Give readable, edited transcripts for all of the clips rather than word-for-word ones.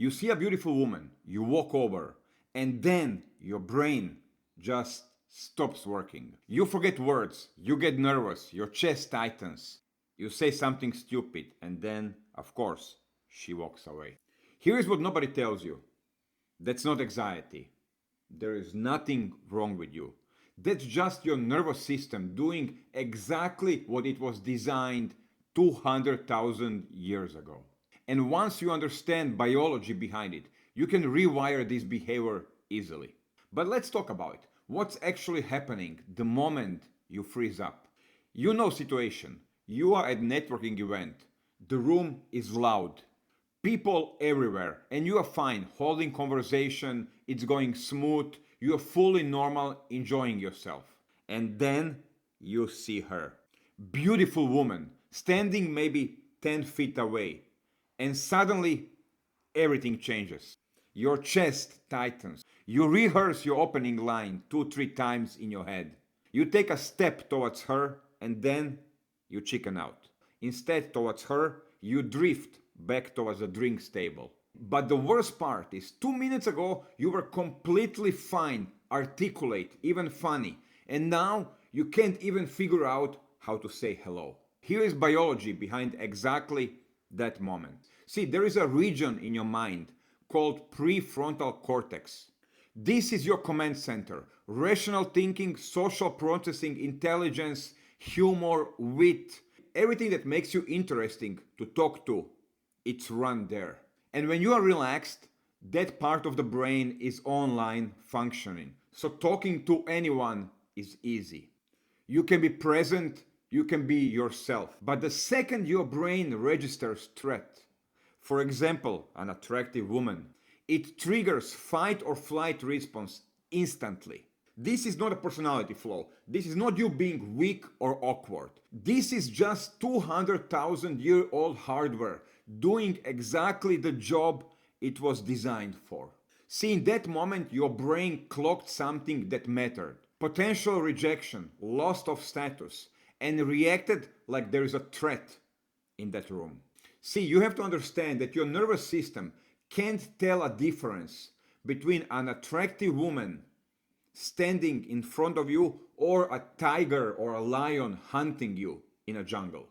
You see a beautiful woman, you walk over, and then your brain just stops working. You forget words, you get nervous, your chest tightens, you say something stupid, and then, of course, she walks away. Here is what nobody tells you. That's not anxiety. There is nothing wrong with you. That's just your nervous system doing exactly what it was designed 200,000 years ago. And once you understand biology behind it, you can rewire this behavior easily. But let's talk about it. What's actually happening the moment you freeze up? You know situation. You are at networking event. The room is loud. People everywhere, and you are fine, holding conversation, it's going smooth, you are fully normal, enjoying yourself. And then you see her. Beautiful woman, standing maybe 10 feet away. And suddenly, everything changes. Your chest tightens. You rehearse your opening line 2, 3 times in your head. You take a step towards her, and then you chicken out. Instead, towards her, you drift back towards the drinks table. But the worst part is 2 minutes ago you were completely fine, articulate, even funny. And now you can't even figure out how to say hello. Here is biology behind exactly that moment. See, there is a region in your mind called prefrontal cortex. This is your command center. Rational thinking, social processing, intelligence, humor, wit, everything that makes you interesting to talk to, it's run there. And when you are relaxed, that part of the brain is online functioning. So talking to anyone is easy. You can be present, you can be yourself. But the second your brain registers threat, for example, an attractive woman, it triggers fight or flight response instantly. This is not a personality flaw. This is not you being weak or awkward. This is just 200,000-year-old hardware doing exactly the job it was designed for. See, in that moment, your brain clocked something that mattered. Potential rejection, loss of status, and reacted like there is a threat in that room. See, you have to understand that your nervous system can't tell a difference between an attractive woman standing in front of you or a tiger or a lion hunting you in a jungle.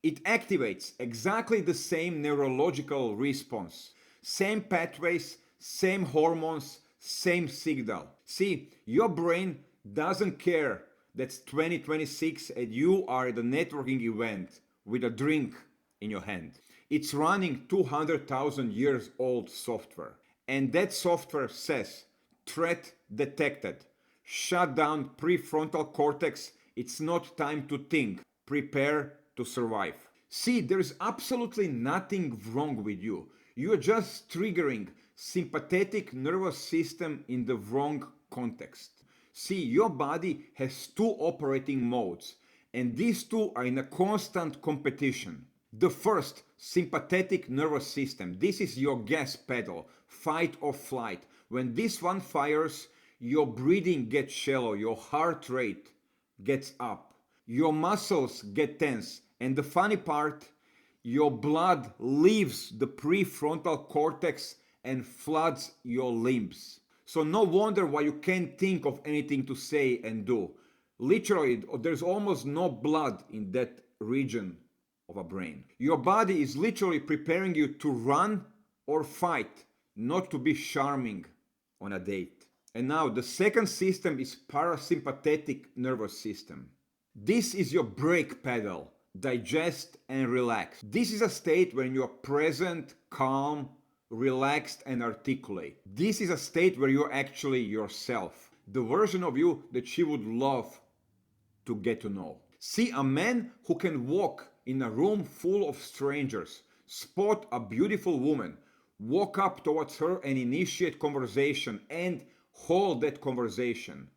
It activates exactly the same neurological response, same pathways, same hormones, same signal. See, your brain doesn't care that's 2026 and you are at a networking event with a drink in your hand. It's running 200,000 years old software. And that software says, threat detected. Shut down prefrontal cortex. It's not time to think. Prepare to survive. See, there is absolutely nothing wrong with you. You are just triggering sympathetic nervous system in the wrong context. See, your body has two operating modes, and these two are in a constant competition. The first, sympathetic nervous system. This is your gas pedal, fight or flight. When this one fires, your breathing gets shallow, your heart rate gets up, your muscles get tense, and the funny part, your blood leaves the prefrontal cortex and floods your limbs. So no wonder why you can't think of anything to say and do. Literally, there's almost no blood in that region of a brain. Your body is literally preparing you to run or fight, not to be charming on a date. And now the second system is parasympathetic nervous system. This is your brake pedal. Digest and relax. This is a state when you are present, calm, relaxed and articulate. This is a state where you're actually yourself. The version of you that she would love to get to know. See, a man who can walk in a room full of strangers, spot a beautiful woman, walk up towards her and initiate conversation and hold that conversation.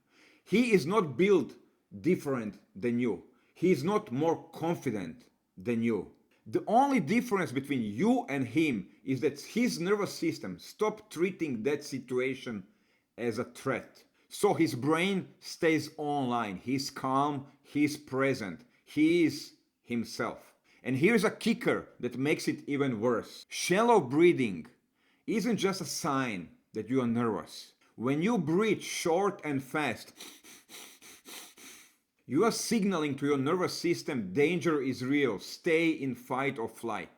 He is not built different than you. He is not more confident than you. The only difference between you and him is that his nervous system stopped treating that situation as a threat. So his brain stays online. He's calm, he's present, he is himself. And here's a kicker that makes it even worse. Shallow breathing isn't just a sign that you are nervous. When you breathe short and fast, you are signaling to your nervous system danger is real, stay in fight or flight.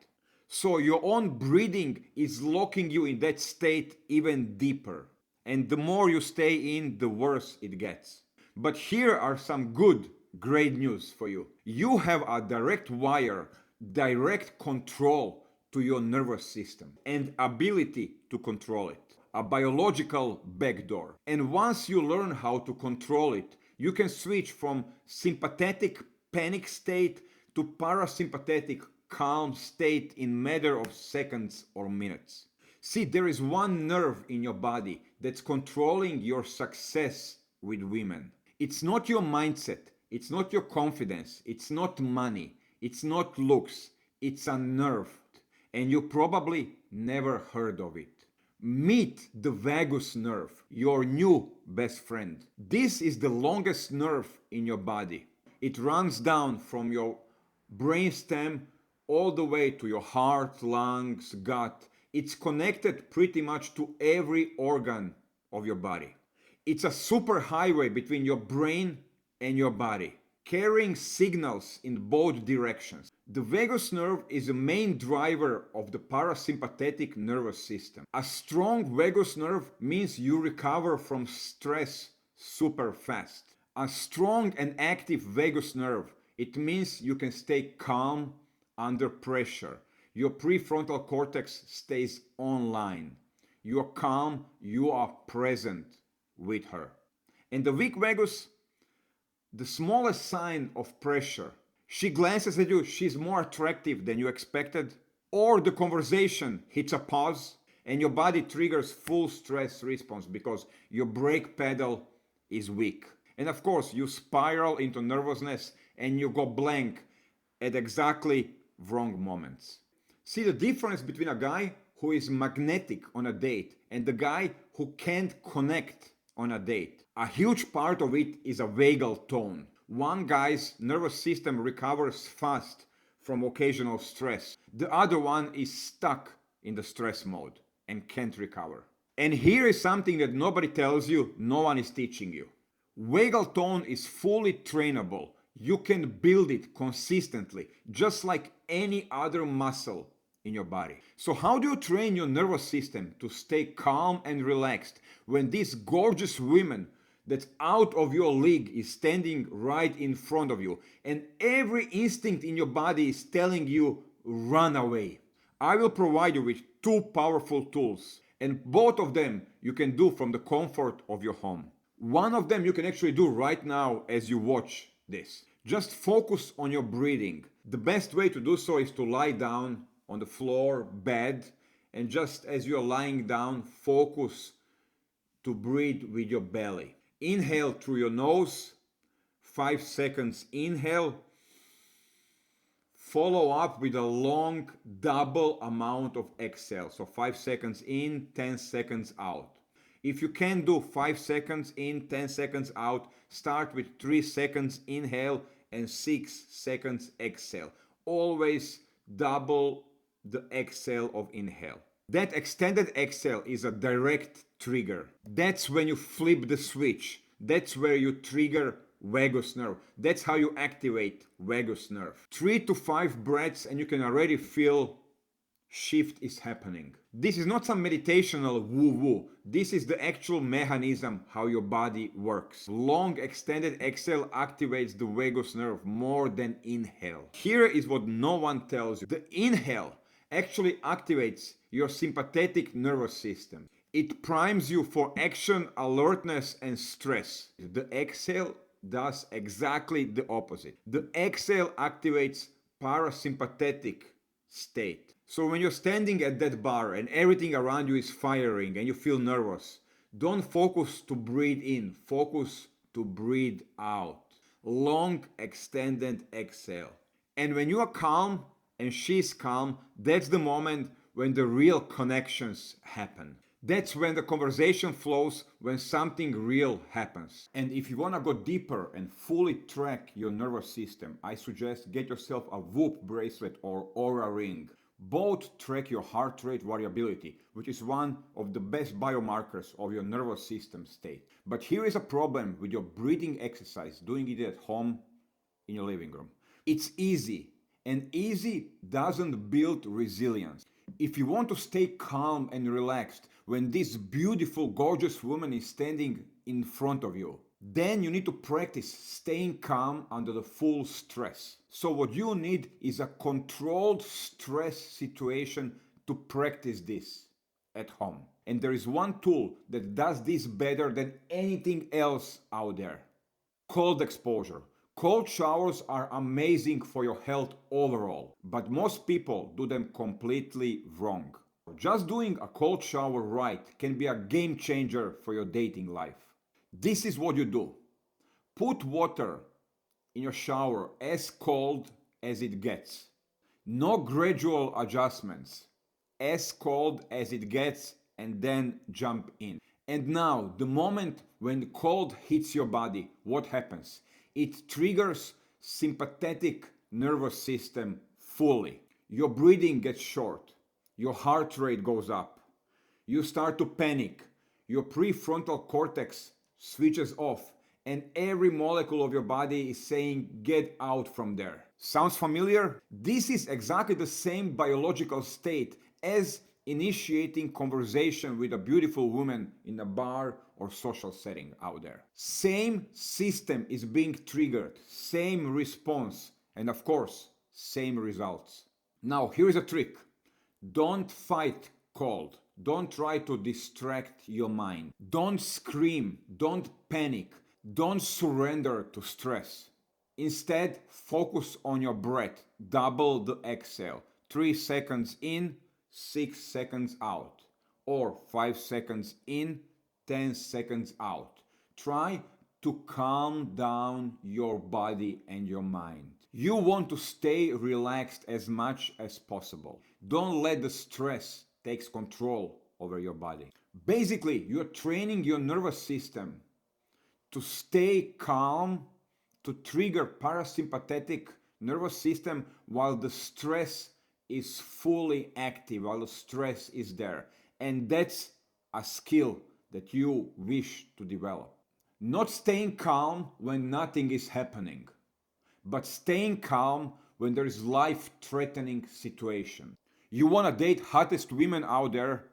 So your own breathing is locking you in that state even deeper. And the more you stay in, the worse it gets. But here are some good, great news for you. You have a direct wire, direct control to your nervous system and ability to control it. A biological backdoor. And once you learn how to control it, you can switch from sympathetic panic state to parasympathetic calm state in matter of seconds or minutes. See, there is one nerve in your body that's controlling your success with women. It's not your mindset, it's not your confidence, it's not money, it's not looks, it's a nerve. And you probably never heard of it. Meet the vagus nerve, your new best friend. This is the longest nerve in your body. It runs down from your brainstem all the way to your heart, lungs, gut. It's connected pretty much to every organ of your body. It's a super highway between your brain and your body, carrying signals in both directions. The vagus nerve is the main driver of the parasympathetic nervous system. A strong vagus nerve means you recover from stress super fast. A strong and active vagus nerve, it means you can stay calm under pressure. Your prefrontal cortex stays online. You are calm, you are present with her. And the weak vagus, the smallest sign of pressure, she glances at you, she's more attractive than you expected, or the conversation hits a pause and your body triggers full stress response because your brake pedal is weak. And of course, you spiral into nervousness and you go blank at exactly wrong moments. See the difference between a guy who is magnetic on a date and the guy who can't connect on a date. A huge part of it is a vagal tone. One guy's nervous system recovers fast from occasional stress. The other one is stuck in the stress mode and can't recover. And here is something that nobody tells you, no one is teaching you. Vagal tone is fully trainable. You can build it consistently, just like any other muscle in your body. So how do you train your nervous system to stay calm and relaxed when this gorgeous woman that's out of your league is standing right in front of you and every instinct in your body is telling you run away? I will provide you with two powerful tools, and both of them you can do from the comfort of your home. One of them you can actually do right now as you watch this. Just focus on your breathing. The best way to do so is to lie down on the floor, bed, and just as you're lying down, focus to breathe with your belly. Inhale through your nose, 5 seconds inhale. Follow up with a long double amount of exhale. So 5 seconds in, 10 seconds out. If you can do 5 seconds in, 10 seconds out, start with 3 seconds inhale and 6 seconds exhale. Always double the exhale of inhale. That extended exhale is a direct trigger. That's when you flip the switch. That's where you trigger vagus nerve. That's how you activate vagus nerve. 3 to 5 breaths and you can already feel shift is happening. This is not some meditational woo-woo. This is the actual mechanism how your body works. Long extended exhale activates the vagus nerve more than inhale. Here is what no one tells you. The inhale actually activates your sympathetic nervous system. It primes you for action, alertness, and stress. The exhale does exactly the opposite. The exhale activates parasympathetic state. So when you're standing at that bar and everything around you is firing and you feel nervous, don't focus to breathe in, focus to breathe out. Long extended exhale. And when you are calm and she's calm, that's the moment when the real connections happen. That's when the conversation flows, when something real happens. And if you want to go deeper and fully track your nervous system, I suggest get yourself a Whoop bracelet or Aura ring. Both track your heart rate variability, which is one of the best biomarkers of your nervous system state. But here is a problem with your breathing exercise, doing it at home in your living room. It's easy, and easy doesn't build resilience. If you want to stay calm and relaxed when this beautiful, gorgeous woman is standing in front of you, then you need to practice staying calm under the full stress. So what you need is a controlled stress situation to practice this at home. And there is one tool that does this better than anything else out there. Cold exposure. Cold showers are amazing for your health overall, but most people do them completely wrong. Just doing a cold shower right can be a game changer for your dating life. This is what you do. Put water in your shower as cold as it gets. No gradual adjustments. As cold as it gets, and then jump in. And now, the moment when the cold hits your body, what happens? It triggers sympathetic nervous system fully. Your breathing gets short. Your heart rate goes up. You start to panic. Your prefrontal cortex switches off, and every molecule of your body is saying, get out from there. Sounds familiar? This is exactly the same biological state as initiating conversation with a beautiful woman in a bar or social setting out there. Same system is being triggered, same response, and of course, same results. Now, here is a trick. Don't fight cold. Don't try to distract your mind. Don't scream. Don't panic. Don't surrender to stress. Instead, focus on your breath. Double the exhale. 3 seconds in, 6 seconds out. Or 5 seconds in, 10 seconds out. Try to calm down your body and your mind. You want to stay relaxed as much as possible. Don't let the stress take control over your body. Basically, you're training your nervous system to stay calm, to trigger parasympathetic nervous system while the stress is fully active, while the stress is there. And that's a skill that you wish to develop. Not staying calm when nothing is happening, but staying calm when there is life-threatening situation. You want to date hottest women out there?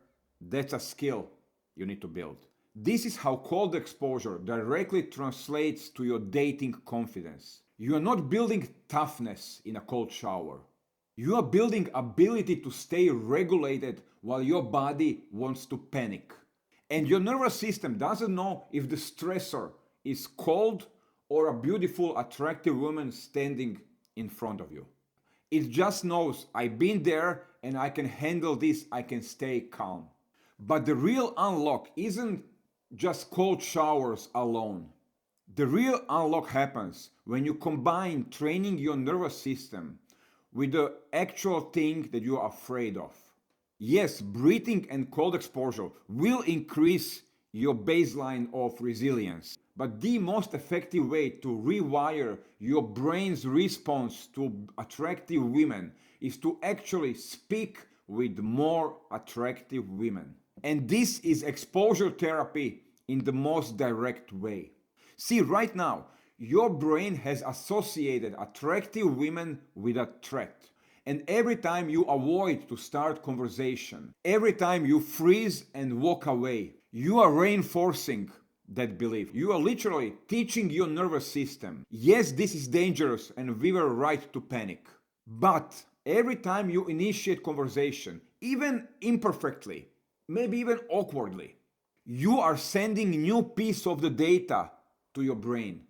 That's a skill you need to build. This is how cold exposure directly translates to your dating confidence. You are not building toughness in a cold shower. You are building ability to stay regulated while your body wants to panic. And your nervous system doesn't know if the stressor is cold or a beautiful, attractive woman standing in front of you. It just knows, I've been there and I can handle this, I can stay calm. But the real unlock isn't just cold showers alone. The real unlock happens when you combine training your nervous system with the actual thing that you are afraid of. Yes, breathing and cold exposure will increase your baseline of resilience. But the most effective way to rewire your brain's response to attractive women is to actually speak with more attractive women. And this is exposure therapy in the most direct way. See, right now, your brain has associated attractive women with a threat. And every time you avoid to start conversation, every time you freeze and walk away, you are reinforcing that belief. You are literally teaching your nervous system, yes, this is dangerous and we were right to panic. But every time you initiate conversation, even imperfectly, maybe even awkwardly, you are sending new piece of the data to your brain.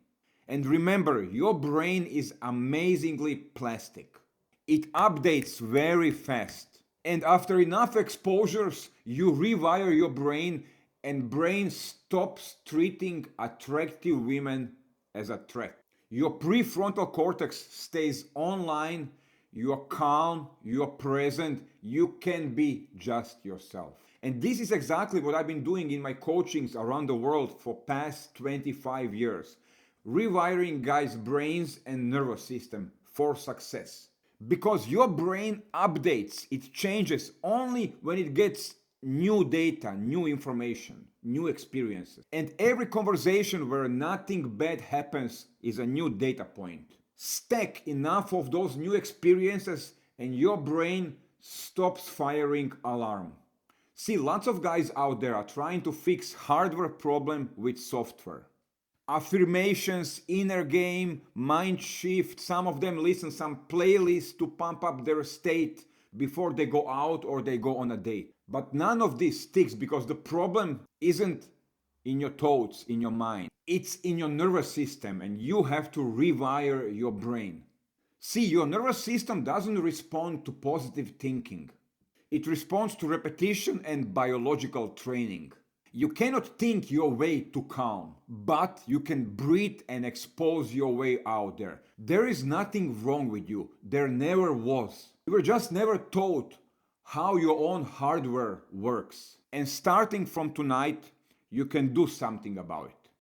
And remember, your brain is amazingly plastic. It updates very fast. And after enough exposures, you rewire your brain and brain stops treating attractive women as a threat. Your prefrontal cortex stays online, you are calm, you are present, you can be just yourself. And this is exactly what I've been doing in my coachings around the world for past 25 years. Rewiring guys' brains and nervous system for success. Because your brain updates, it changes only when it gets new data, new information, new experiences. And every conversation where nothing bad happens is a new data point. Stack enough of those new experiences and your brain stops firing alarm. See, lots of guys out there are trying to fix hardware problem with software. Affirmations, inner game, mind shift, some of them listen some playlists to pump up their state before they go out or they go on a date. But none of this sticks because the problem isn't in your thoughts, in your mind. It's in your nervous system and you have to rewire your brain. See, your nervous system doesn't respond to positive thinking. It responds to repetition and biological training. You cannot think your way to calm, but you can breathe and expose your way out there. There is nothing wrong with you. There never was. You were just never taught how your own hardware works. And starting from tonight, you can do something about it.